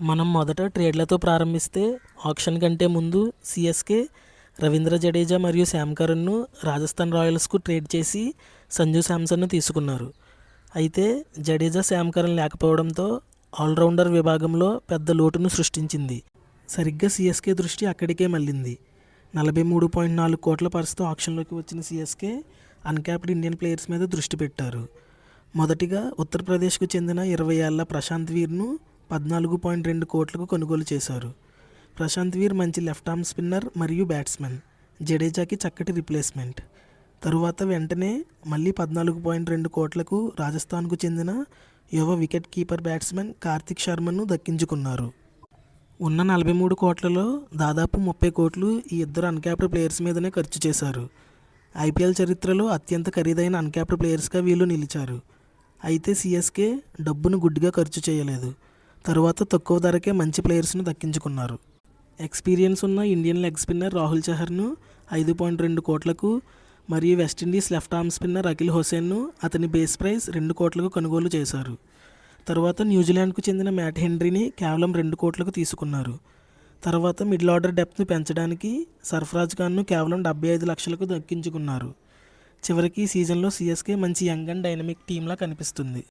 మనం మొదట ట్రేడ్లతో ప్రారంభిస్తే ఆక్షన్ కంటే ముందు సిఎస్కే రవీంద్ర జడేజా మరియు శామ్ కరణ్ను రాజస్థాన్ రాయల్స్కు ట్రేడ్ చేసి సంజు శాంసన్ను తీసుకున్నారు. అయితే జడేజా శామ్ కరణ్ లేకపోవడంతో ఆల్రౌండర్ విభాగంలో పెద్ద లోటును సృష్టించింది. సరిగ్గా సిఎస్కే దృష్టి అక్కడికే మళ్ళింది. 43.4 కోట్ల పర్సుతో ఆక్షన్లోకి వచ్చిన సిఎస్కే అన్క్యాప్డ్ ఇండియన్ ప్లేయర్స్ మీద దృష్టి పెట్టారు. మొదటిగా ఉత్తరప్రదేశ్కు చెందిన 20 ఏళ్ల ప్రశాంత్ వీర్ను 14.2 కోట్లకు కొనుగోలు చేశారు. ప్రశాంత్ వీర్ మంచి లెఫ్ట్ ఆర్మ్ స్పిన్నర్ మరియు బ్యాట్స్మెన్. జడేజాకి చక్కటి రిప్లేస్మెంట్. తరువాత వెంటనే మళ్ళీ 14.2 కోట్లకు రాజస్థాన్కు చెందిన యువ వికెట్ కీపర్ బ్యాట్స్మెన్ కార్తిక్ శర్మను దక్కించుకున్నారు. ఉన్న 43 కోట్లలో దాదాపు 30 కోట్లు ఈ ఇద్దరు అన్క్యాప్డ్ ప్లేయర్స్ మీదనే ఖర్చు చేశారు. ఐపీఎల్ చరిత్రలో అత్యంత ఖరీదైన అన్క్యాప్డ్ ప్లేయర్స్గా వీళ్ళు నిలిచారు. అయితే సిఎస్కే డబ్బును గుడ్డిగా ఖర్చు చేయలేదు. తరువాత తక్కువ ధరకే మంచి ప్లేయర్స్ను దక్కించుకున్నారు. ఎక్స్పీరియన్స్ ఉన్న ఇండియన్ లెగ్ స్పిన్నర్ రాహుల్ చహర్ను 5.2 కోట్లకు మరియు West Indies left arm spinner Akeal హుసేన్ను అతని బేస్ ప్రైస్ 2 కోట్లకు కొనుగోలు చేశారు. తర్వాత న్యూజిలాండ్కు చెందిన మ్యాట్ హెన్రీని కేవలం 2 కోట్లకు తీసుకున్నారు. తర్వాత మిడిల్ ఆర్డర్ డెప్త్ను పెంచడానికి సర్ఫరాజ్ ఖాన్ను కేవలం 75 లక్షలకు దక్కించుకున్నారు. చివరికి ఈ సీజన్లో సిఎస్కే మంచి యంగ్ అండ్ డైనమిక్ టీంలా కనిపిస్తుంది.